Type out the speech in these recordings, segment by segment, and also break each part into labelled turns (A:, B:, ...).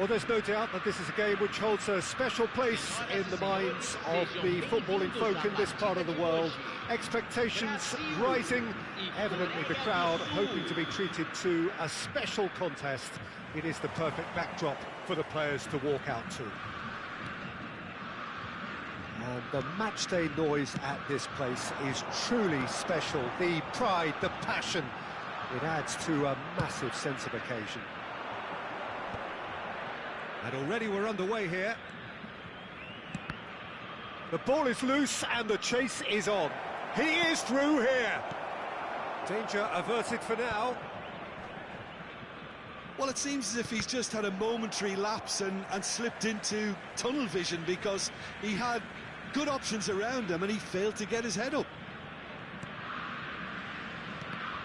A: Well, there's no doubt that this is a game which holds a special place in the minds of the footballing folk in this part of the world. Expectations rising, evidently the crowd hoping to be treated to a special contest. It is the perfect backdrop for the players to walk out to. And the matchday noise at this place is truly special. The pride, the passion, it adds to a massive sense of occasion. And already we're underway here. The ball is loose and the chase is on. He is through here. Danger averted for now.
B: Well, it seems as if he's just had a momentary lapse and slipped into tunnel vision, because he had good options around him and he failed to get his head up.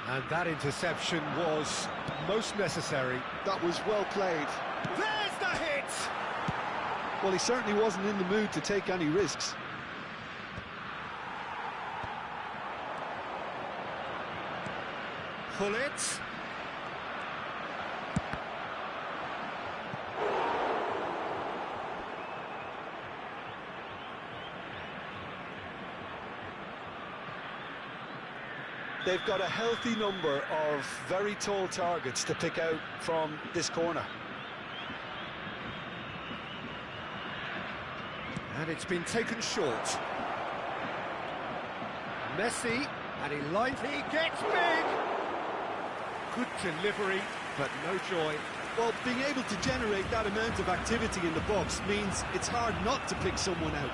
A: And that interception was most necessary.
B: That was well played.
A: There's the hit!
B: Well, he certainly wasn't in the mood to take any risks.
A: Pull it.
B: They've got a healthy number of very tall targets to pick out from this corner.
A: And it's been taken short. Messi, and he lines, he gets big! Good delivery, but no joy.
B: Well, being able to generate that amount of activity in the box means it's hard not to pick someone out.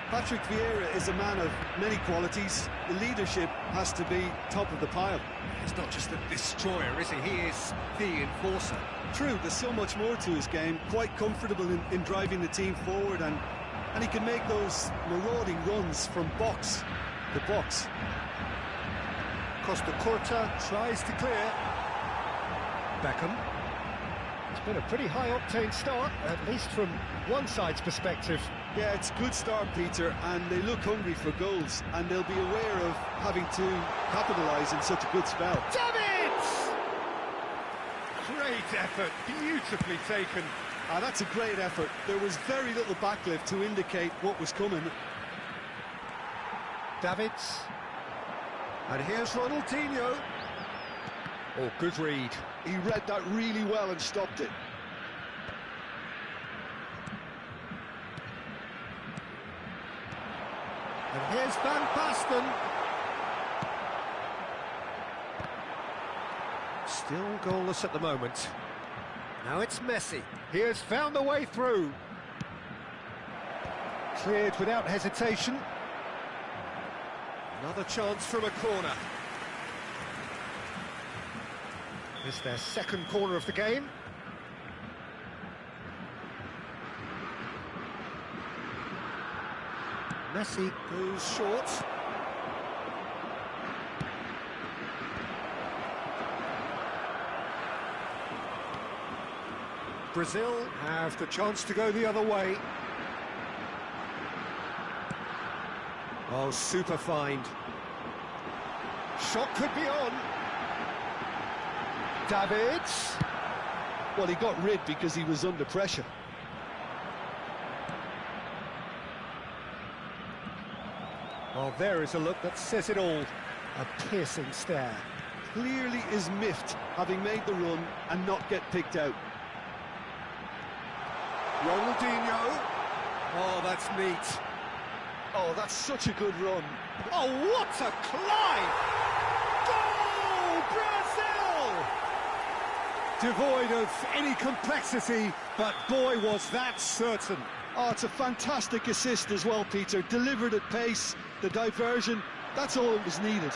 B: Patrick Vieira is a man of many qualities. The leadership has to be top of the pile.
A: He's not just a destroyer, is he? He is the enforcer.
B: True, there's so much more to his game. Quite comfortable in driving the team forward, and he can make those marauding runs from box to box.
A: Costa Curta tries to clear. Beckham. It's been a pretty high-octane start, at least from one side's perspective.
B: Yeah, it's a good start, Peter, and they look hungry for goals, and they'll be aware of having to capitalise in such a good spell.
A: Davids! Great effort, beautifully taken.
B: That's a great effort. There was very little backlift to indicate what was coming.
A: Davids. And here's Ronaldinho. Oh, good read.
B: He read that really well and stopped it.
A: And here's Van Basten. Still goalless at the moment. Now it's Messi. He has found the way through. Cleared without hesitation. Another chance from a corner. It's their second corner of the game. Messi goes short. Brazil have the chance to go the other way. Oh, super find. Shot could be on. Davids.
B: Well, he got rid because he was under pressure.
A: Well, there is a look that says it all. A piercing stare.
B: Clearly is miffed, having made the run and not get picked out.
A: Ronaldinho. Oh, that's neat.
B: Oh, that's such a good run.
A: Oh, what a climb! Goal, Brazil! Devoid of any complexity, but boy, was that certain.
B: Oh, it's a fantastic assist as well, Peter. Delivered at pace, the diversion, that's all that was needed.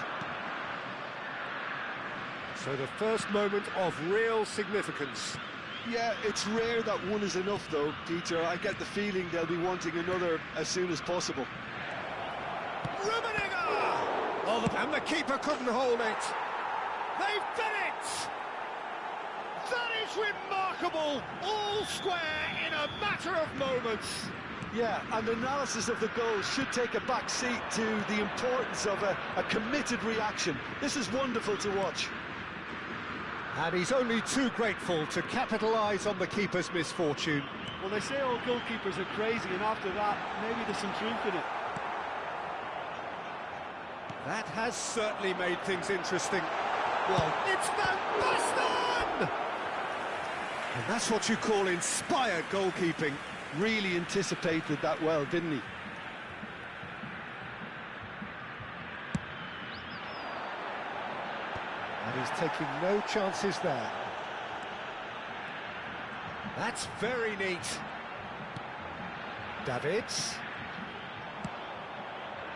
A: So the first moment of real significance.
B: Yeah, it's rare that one is enough, though, Peter. I get the feeling they'll be wanting another as soon as possible.
A: Rummenigge! Oh, and the keeper couldn't hold it. They've done it! That is remarkable! All square in a matter of moments.
B: Yeah, and analysis of the goal should take a back seat to the importance of a committed reaction. This is wonderful to watch.
A: And he's only too grateful to capitalise on the keeper's misfortune.
B: Well, they say all goalkeepers are crazy, and after that, maybe there's some truth in it.
A: That has certainly made things interesting. Well, it's Van Basten! And that's what you call inspired goalkeeping.
B: Really anticipated that well, didn't he?
A: And he's taking no chances there. That's very neat. Davids.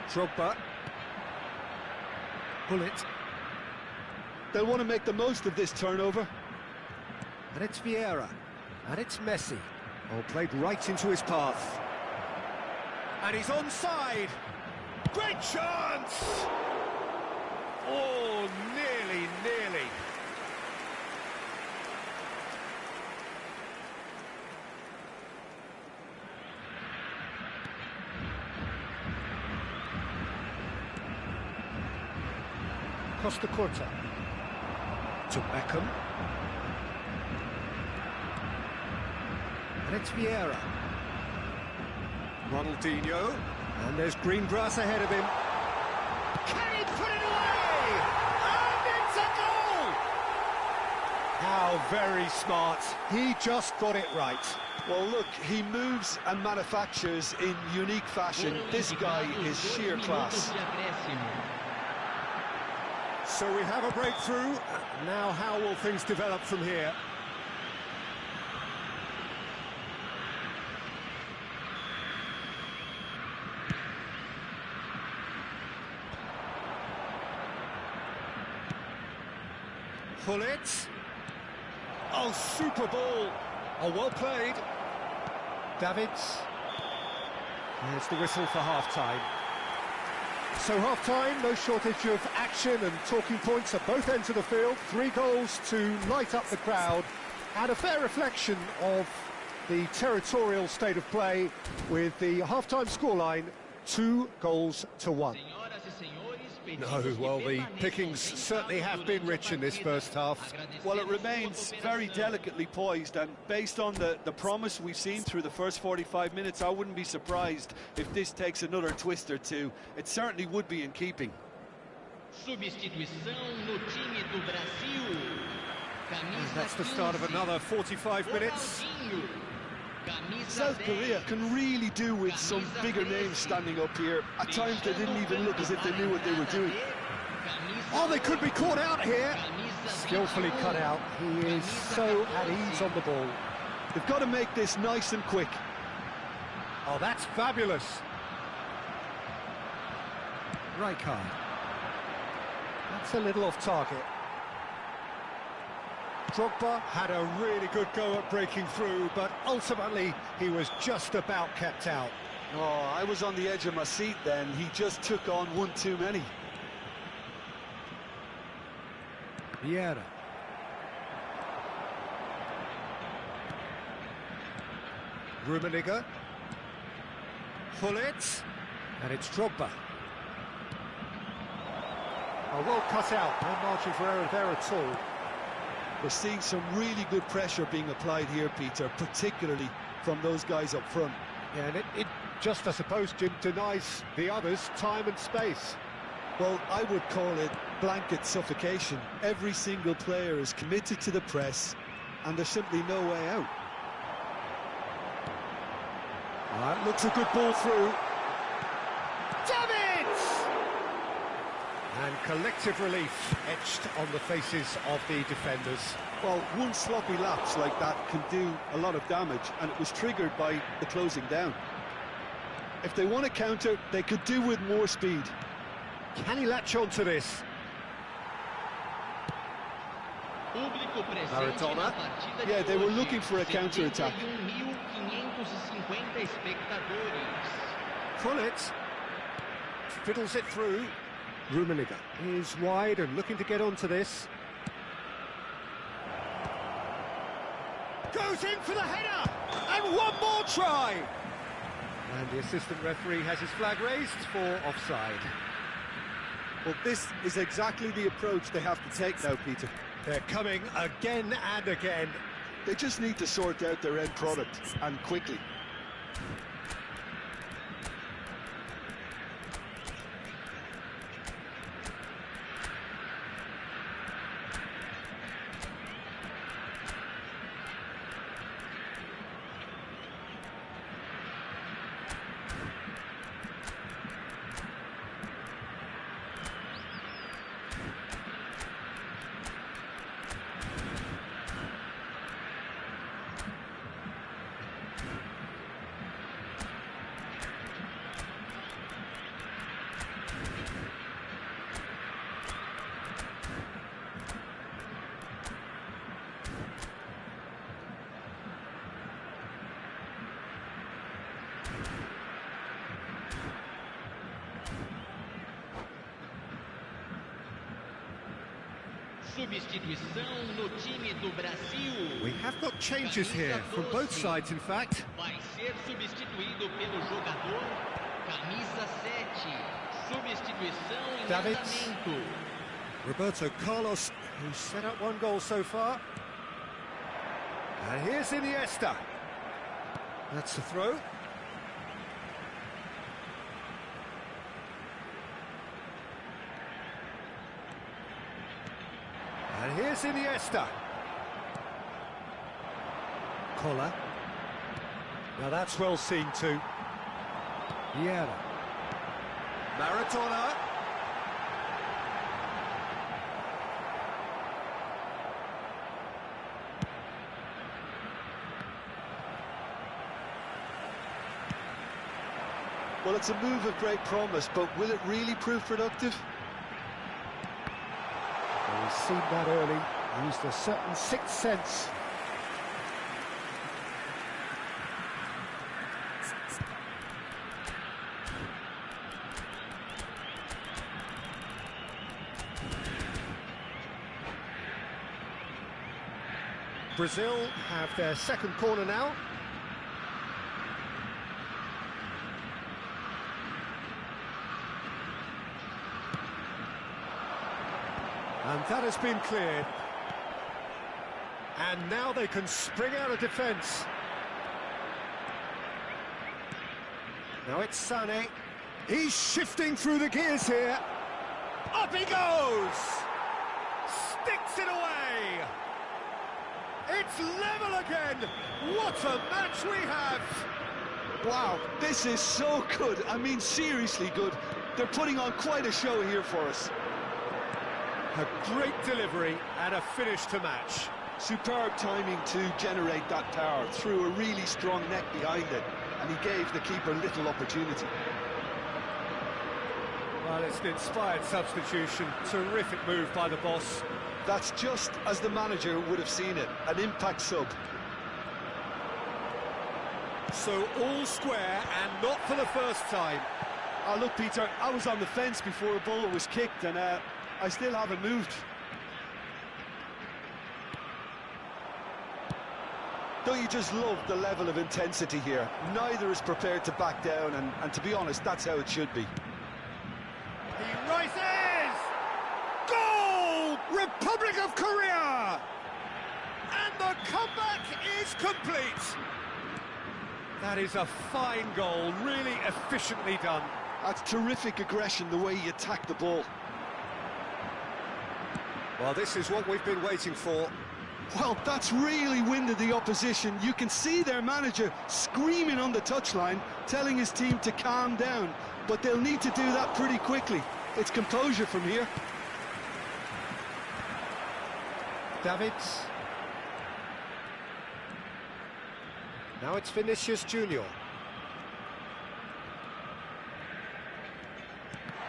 A: Drogba. Bullet.
B: They'll want to make the most of this turnover.
A: And it's Vieira. And it's Messi. Oh, played right into his path. And he's onside. Great chance! Oh, nearly. Costa Curta. To Beckham. And it's Vieira. Ronaldinho. And there's green grass ahead of him. Can he put it away? And it's a goal! How very smart. He just got it right.
B: Well, look, he moves and manufactures in unique fashion. This guy is sheer class.
A: So we have a breakthrough. Now how will things develop from here? Bullet. Oh, super ball. Oh, well played. Davids. There's the whistle for half-time. So half-time, no shortage of action and talking points at both ends of the field. 3 goals to light up the crowd, and a fair reflection of the territorial state of play with the half-time scoreline 2-1. No, well, the pickings certainly have been rich in this first half.
B: Well, it remains very delicately poised, and based on the promise we've seen through the first 45 minutes, I wouldn't be surprised if this takes another twist or two. It certainly would be in keeping.
A: And that's the start of another 45 minutes.
B: South Korea can really do with some bigger names standing up here. At times they didn't even look as if they knew what they were doing.
A: Oh, they could be caught out here. Skillfully cut out. He is so at ease on the ball.
B: They've got to make this nice and quick.
A: Oh, that's fabulous. Rijkaard. That's a little off target. Drogba had a really good go at breaking through, but ultimately he was just about kept out.
B: Oh, I was on the edge of my seat then. He just took on one too many.
A: Vieira. Rummenigge. Bullet. And it's Drogba. Oh, well cut out. No margin for error there at all.
B: We're seeing some really good pressure being applied here, Peter, particularly from those guys up front.
A: Yeah, and it just, I suppose, Jim, denies the others time and space.
B: Well, I would call it blanket suffocation. Every single player is committed to the press, and there's simply no way out.
A: That looks a good ball through. Davids! And collective relief etched on the faces of the defenders.
B: Well, one sloppy lapse like that can do a lot of damage, and it was triggered by the closing down. If they want to counter, they could do with more speed.
A: Can he latch on to this? Maradona.
B: Yeah, they were looking for a counter-attack.
A: Bullet fiddles it through. Rummenigge is wide and looking to get onto this. Goes in for the header! And one more try! And the assistant referee has his flag raised for offside.
B: Well, this is exactly the approach they have to take now, Peter.
A: They're coming again and again.
B: They just need to sort out their end product, and quickly.
C: Substituição no time do Brasil.
A: We have got changes here, from both sides in fact.
C: Vai ser substituído pelo jogador camisa 7. Substituição em
A: Davids.
C: andamento.
A: Roberto Carlos, who's set up one goal so far. And here's Iniesta. That's the throw. And here's Iniesta. Koller. Now that's well seen too. Vieira. Maradona.
B: Well, it's a move of great promise, but will it really prove productive?
A: Well, he's seen that early, used a certain sixth sense. Brazil have their second corner now. And that has been cleared. And now they can spring out of defence. Now it's Sané. He's shifting through the gears here. Up he goes! Sticks it away! It's level again! What a match we have!
B: Wow, this is so good. I mean, seriously good. They're putting on quite a show here for us.
A: A great delivery and a finish to match.
B: Superb timing to generate that power through a really strong net behind it, and he gave the keeper little opportunity.
A: Well, it's an inspired substitution. Terrific move by the boss.
B: That's just as the manager would have seen it, an impact sub.
A: So all square and not for the first time.
B: Oh, look, Peter, I was on the fence before a ball was kicked, and I still haven't moved. Don't you just love the level of intensity here? Neither is prepared to back down, and to be honest, that's how it should be.
A: He rises! Goal! Republic of Korea! And the comeback is complete. That is a fine goal, really efficiently done.
B: That's terrific aggression, the way he attacked the ball.
A: Well, this is what we've been waiting for.
B: Well, that's really winded the opposition. You can see their manager screaming on the touchline, telling his team to calm down. But they'll need to do that pretty quickly. It's composure from here.
A: Davids. Now it's Vinicius Junior.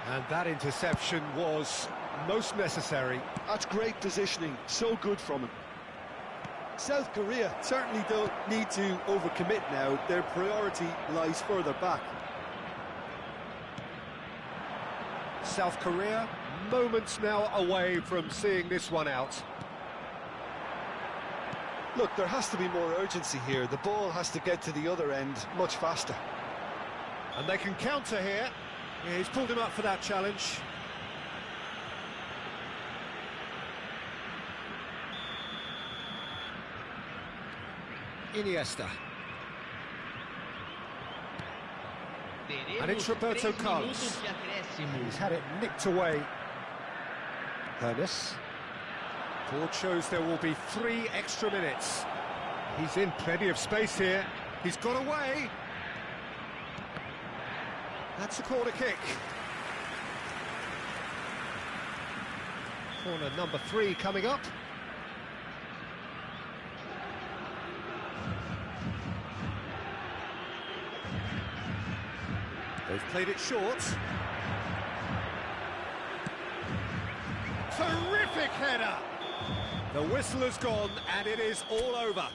A: And that interception was most necessary.
B: That's great positioning, so good from him. South Korea certainly don't need to overcommit now. Their priority lies further back.
A: South Korea, moments now away from seeing this one out.
B: Look, there has to be more urgency here. The ball has to get to the other end much faster.
A: And they can counter here. Yeah, he's pulled him up for that challenge. Iniesta.
C: Teremos
A: And it's Roberto
C: 3
A: Carlos.
C: minutos de acréscimo.
A: He's had it nicked away. Ernest. Board shows there will be 3 extra minutes. He's in plenty of space here. He's got away. That's a corner kick. Corner number 3 coming up. They've played it short. Terrific header! The whistle has gone and it is all over.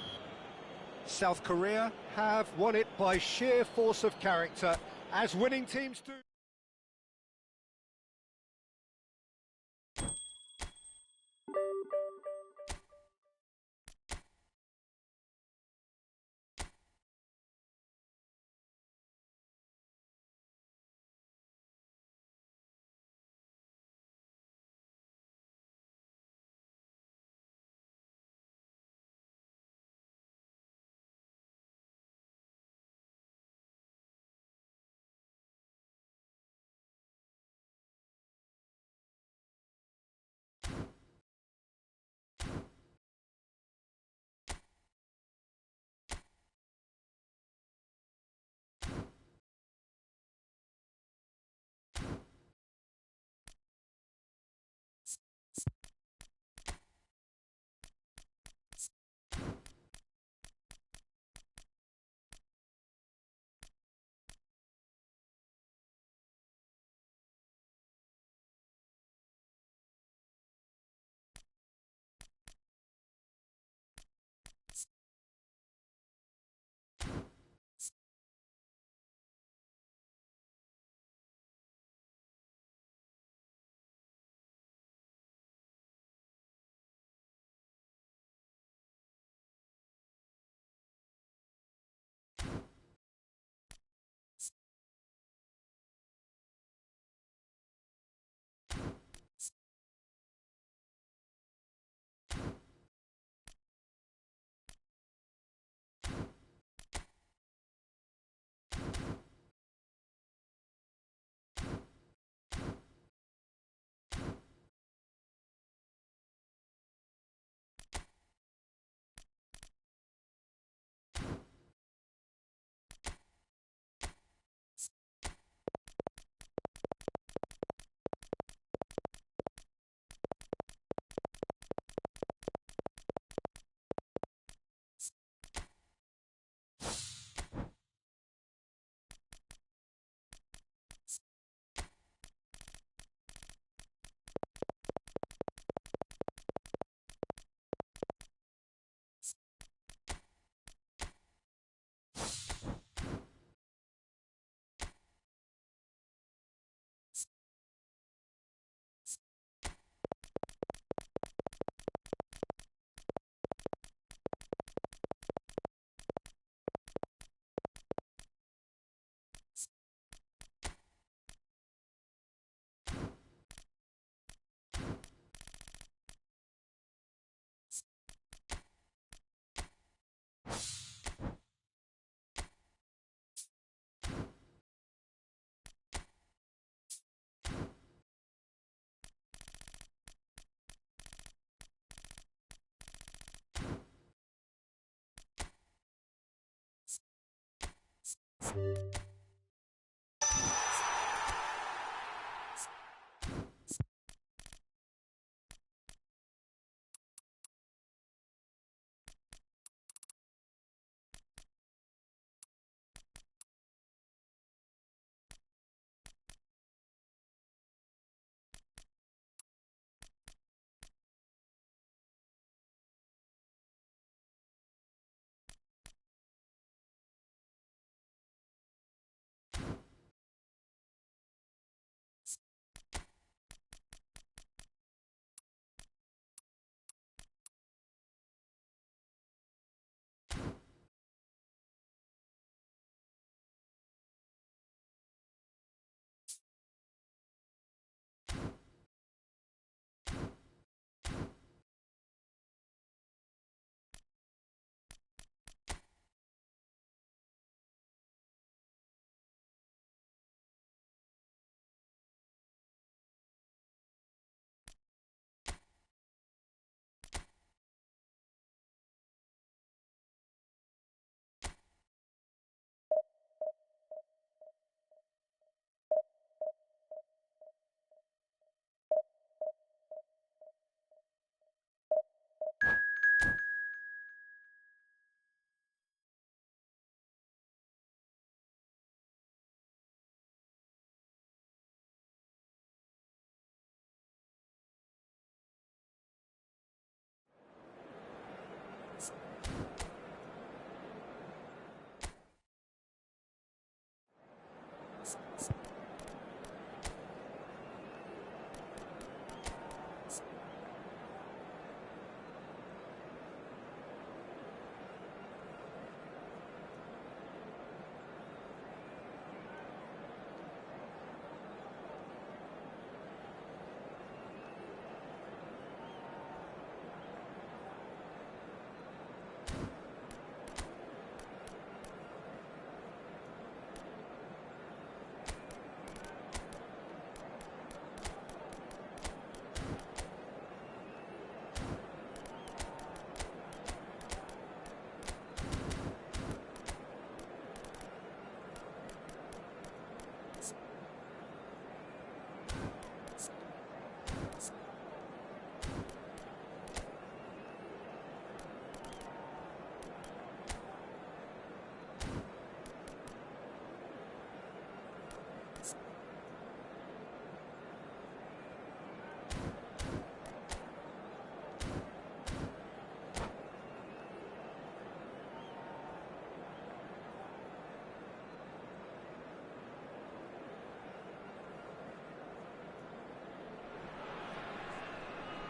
A: South Korea have won it by sheer force of character, as winning teams do.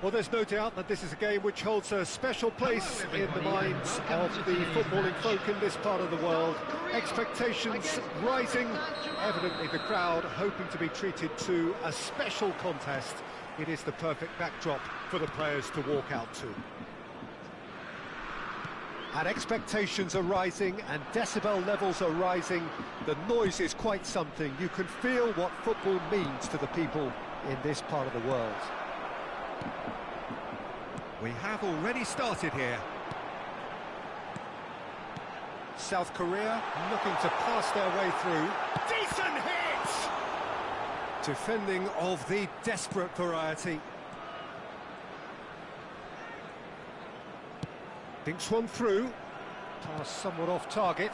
A: Well, there's no doubt that this is a game which holds a special place in the minds of the footballing folk in this part of the world. Expectations rising, evidently the crowd hoping to be treated to a special contest. It is the perfect backdrop for the players to walk out to. And expectations are rising and decibel levels are rising. The noise is quite something. You can feel what football means to the people in this part of the world. We have already started here. South Korea looking to pass their way through. Decent hit! Defending of the desperate variety. Thinks one through. Pass somewhat off target.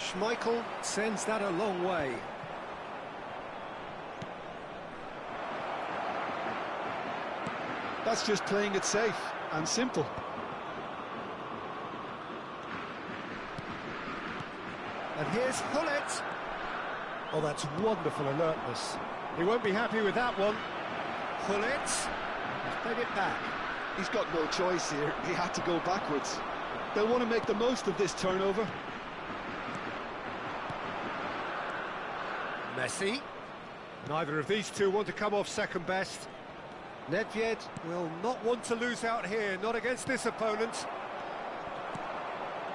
A: Schmeichel sends that a long way.
B: That's just playing it safe and simple.
A: And here's Hullet. Oh, that's wonderful alertness. He won't be happy with that one. Hullet has played it back.
B: He's got no choice here. He had to go backwards. They'll want to make the most of this turnover.
A: Messi. Neither of these two want to come off second best. Nedved will not want to lose out here, not against this opponent.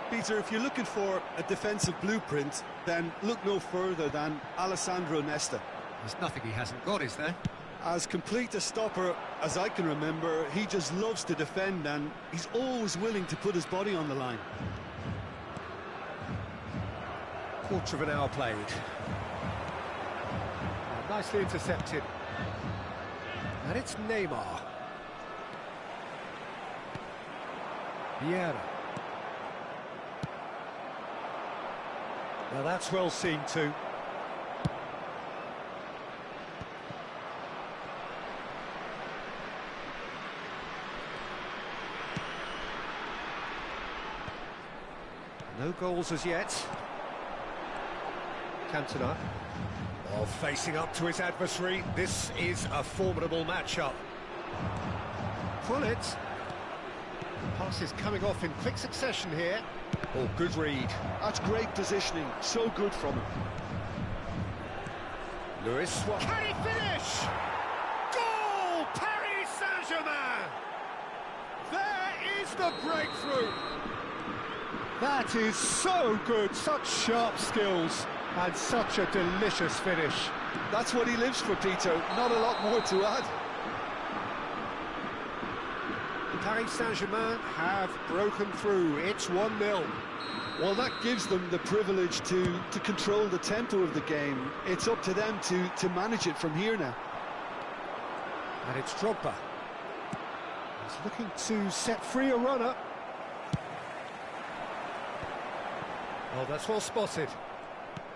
B: Peter, if you're looking for a defensive blueprint, then look no further than Alessandro Nesta.
A: There's nothing he hasn't got, is there?
B: As complete a stopper as I can remember, he just loves to defend and he's always willing to put his body on the line.
A: Quarter of an hour played. Nicely intercepted. And it's Neymar. Vieira. Now that's well seen too. No goals as yet. Cantona. Oh, facing up to his adversary. This is a formidable matchup. Hullet. Passes coming off in quick succession here. Oh, good read.
B: That's great positioning. So good from him.
A: Lewis. Can he finish? Goal! Paris Saint-Germain! There is the breakthrough. That is so good. Such sharp skills. And such a delicious finish.
B: That's what he lives for, Peter. Not a lot more to add.
A: Paris Saint-Germain have broken through. It's 1-0.
B: Well, that gives them the privilege to control the tempo of the game. It's up to them to manage it from here now.
A: And it's Drogba. He's looking to set free a runner. Oh, that's well spotted.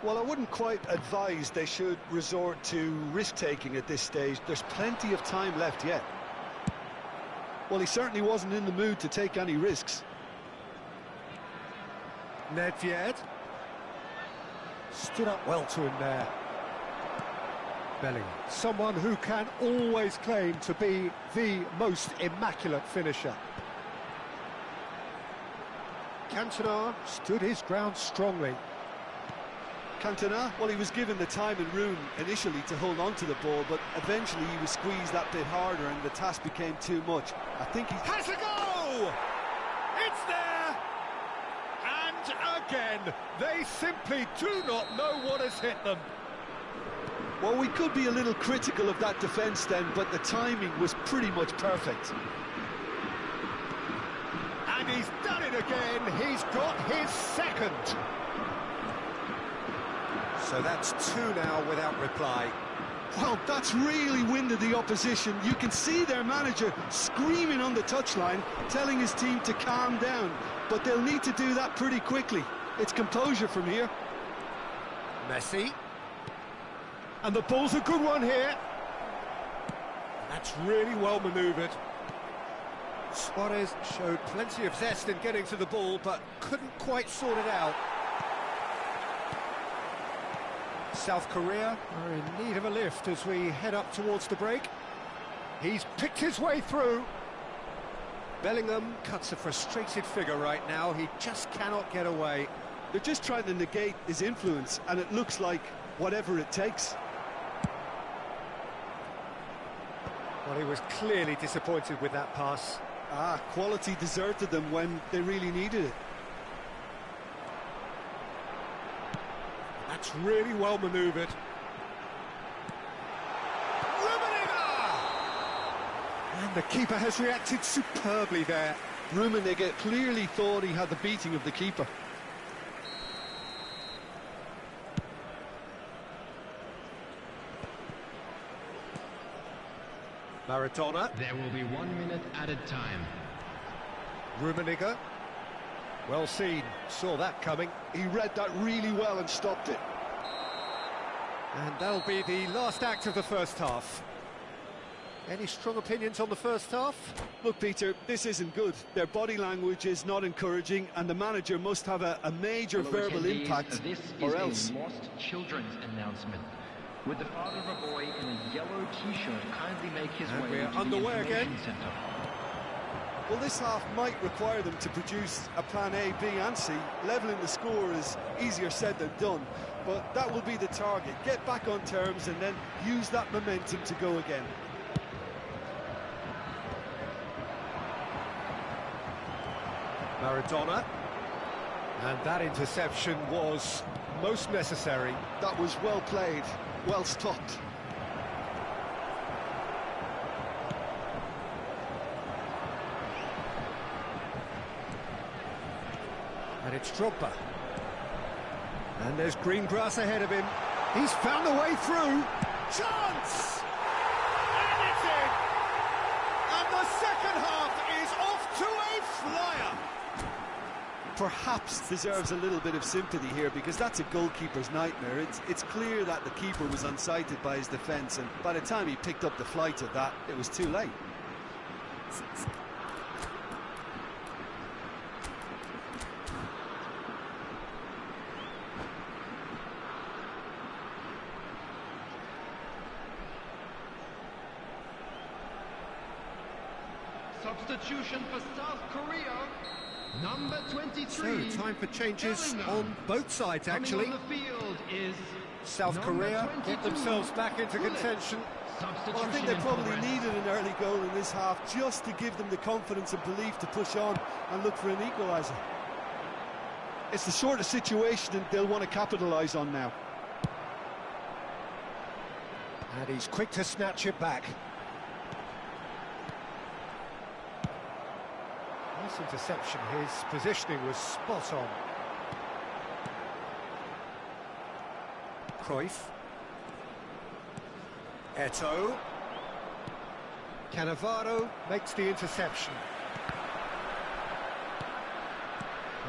B: Well, I wouldn't quite advise they should resort to risk-taking at this stage. There's plenty of time left yet. Well, he certainly wasn't in the mood to take any risks.
A: Nedved. Stood up well to him there. Bellingham, someone who can always claim to be the most immaculate finisher. Cantona stood his ground strongly.
B: Cantona, well, he was given the time and room initially to hold on to the ball, but eventually he was squeezed that bit harder and the task became too much. I think he
A: has a go! It's there! And again, they simply do not know what has hit them.
B: Well, we could be a little critical of that defence then, but the timing was pretty much perfect.
A: And he's done it again, he's got his second. So that's two now without reply.
B: Well, that's really winded the opposition. You can see their manager screaming on the touchline, telling his team to calm down, but they'll need to do that pretty quickly. It's composure from here.
A: Messi. And the ball's a good one here. That's really well manoeuvred. Suarez showed plenty of zest in getting to the ball, but couldn't quite sort it out. South Korea are in need of a lift as we head up towards the break. He's picked his way through. Bellingham cuts a frustrated figure right now. He just cannot get away.
B: They're just trying to negate his influence, and it looks like whatever it takes.
A: Well, he was clearly disappointed with that pass.
B: Quality deserted them when they really needed it.
A: That's really well manoeuvred. Rummenigge! And the keeper has reacted superbly there.
B: Rummenigge clearly thought he had the beating of the keeper.
A: Maradona.
C: There will be 1 minute added time.
A: Rummenigge. Well seen, saw that coming.
B: He read that really well and stopped it.
A: And that'll be the last act of the first half. Any strong opinions on the first half?
B: Look, Peter, this isn't good. Their body language is not encouraging, and the manager must have a major verbal impact, or else.
D: This is a Lost Children's announcement. Would the father of a boy in a yellow T-shirt kindly make his
A: And
D: way
A: we're
D: into the
A: underway
D: information
A: again.
D: centre?
B: Well, this half might require them to produce a plan A, B and C. Levelling the score is easier said than done, but that will be the target. Get back on terms and then use that momentum to go again.
A: Maradona. And that interception was most necessary.
B: That was well played, well stopped.
A: And it's Drogba. And there's green grass ahead of him. He's found a way through. Chance! And it's in! And the second half is off to a flyer!
B: Perhaps deserves a little bit of sympathy here, because that's a goalkeeper's nightmare. It's clear that the keeper was unsighted by his defence, and by the time he picked up the flight of that, it was too late.
C: Substitution for South Korea. Number 23.
A: So, time for changes on both sides, actually.
C: Coming on the field is
A: South Korea get themselves back into contention.
B: Well, I think they probably needed an early goal in this half just to give them the confidence and belief to push on and look for an equaliser. It's the sort of situation they'll want to capitalise on now.
A: And he's quick to snatch it back. Nice interception, his positioning was spot on. Cruyff. Eto'o. Cannavaro makes the interception.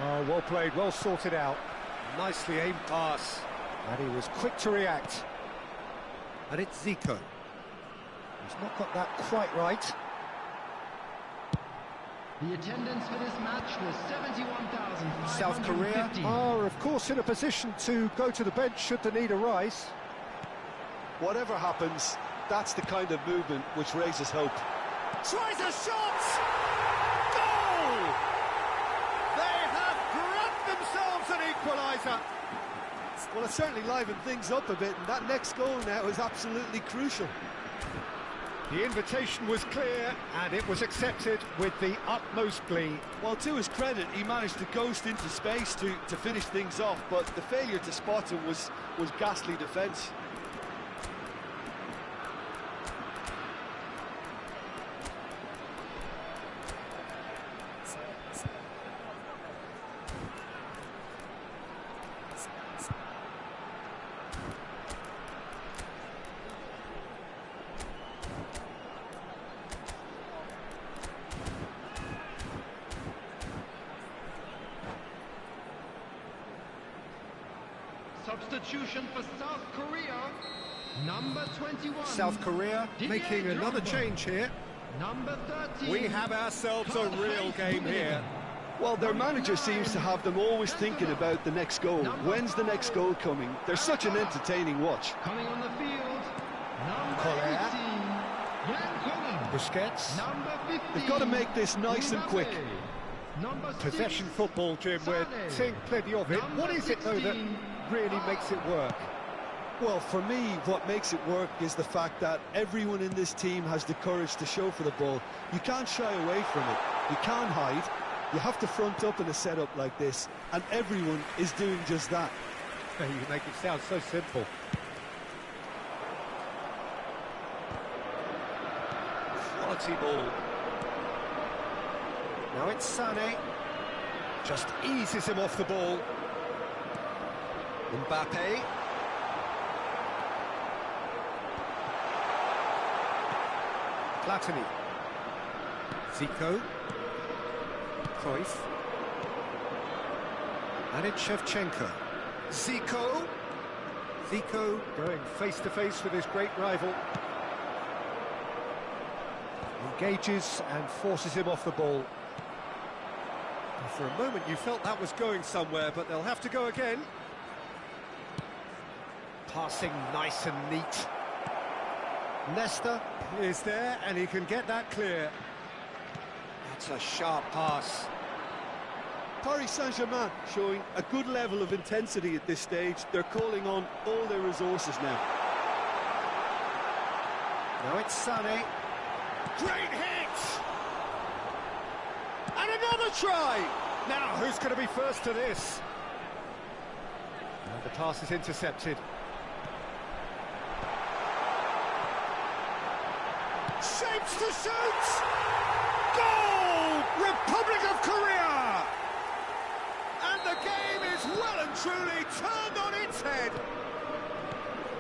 A: Oh, well played, well sorted out. Nicely aimed pass. And he was quick to react. And it's Zico. He's not got that quite right.
C: The attendance for this match was 71,550.
A: South Korea are, of course, in a position to go to the bench should the need arise.
B: Whatever happens, that's the kind of movement which raises hope.
A: Tries a shot! Goal! They have grabbed themselves an equaliser.
B: Well, it certainly livened things up a bit, and that next goal now is absolutely crucial.
A: The invitation was clear, and it was accepted with the utmost glee.
B: Well, to his credit, he managed to ghost into space to finish things off, but the failure to spot him was ghastly defence.
C: Substitution for South Korea. Number 21.
A: South Korea making another change here.
C: Number 13.
A: We have ourselves a real game here.
B: Well, their manager seems to have them always thinking about the next goal. When's the next goal coming? They're such an entertaining watch.
C: Coming on the field. Number
A: Correa.
C: 18. Yang Kong.
A: Busquets.
C: Number 15.
B: They've got to make this nice and quick.
C: Number 6.
A: Possession football, Jim, we're seeing plenty of it. What is it, though, that really makes it work?
B: Well, for me, what makes it work is the fact that everyone in this team has the courage to show for the ball. You can't shy away from it. You can't hide. You have to front up in a setup like this, and everyone is doing just that.
A: You make it sound so simple. Quality ball. Now it's Sané. Just eases him off the ball. Mbappe. Platini. Zico. Cruyff. And it's Shevchenko. Zico. Zico going face-to-face with his great rival. Engages and forces him off the ball. And for a moment you felt that was going somewhere, but they'll have to go again. Passing nice and neat. Nesta is there, and he can get that clear. That's a sharp pass.
B: Paris Saint-Germain showing a good level of intensity at this stage. They're calling on all their resources now.
A: Now it's Sané. Great hit! And another try! Now, who's going to be first to this? And the pass is intercepted. Shapes to shoot! Goal! Republic of Korea! And the game is well and truly turned on its head.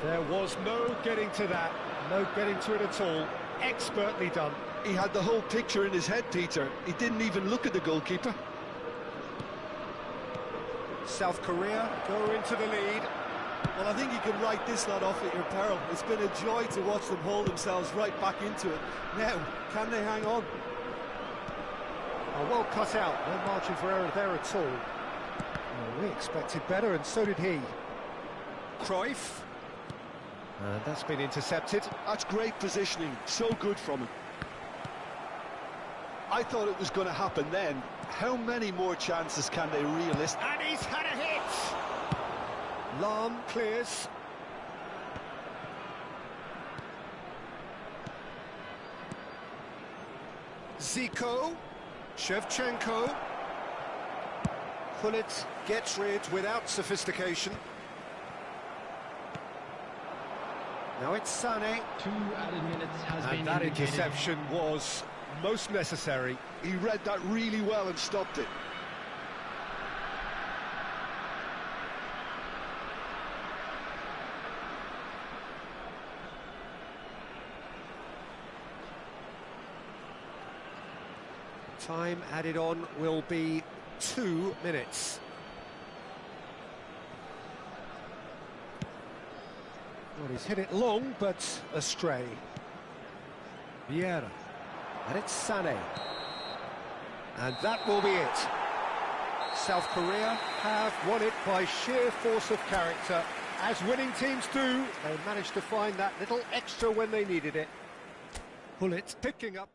A: There was no getting to that, no getting to it at all. Expertly done.
B: He had the whole picture in his head, Peter. He didn't even look at the goalkeeper.
A: South Korea go into the lead.
B: Well, I think you can write this lot off at your peril. It's been a joy to watch them haul themselves right back into it. Now, can they hang on?
A: Oh, well cut out, no margin for error there at all. Well, we expected better, and so did he. Cruyff. And that's been intercepted.
B: That's great positioning, so good from him. I thought it was going to happen then. How many more chances can they realistically?
A: And he's had a hit! Lahm clears. Zico. Shevchenko. Gullit gets rid without sophistication. Now it's Sané.
C: 2 added minutes has been
A: And that
C: indicated.
A: interception was most necessary.
B: He read that really well and stopped it.
A: Time added on will be 2 minutes. Well, he's hit it long, but astray. Vieira. And it's Sané. And that will be it. South Korea have won it by sheer force of character. As winning teams do, they managed to find that little extra when they needed it. Pullet picking up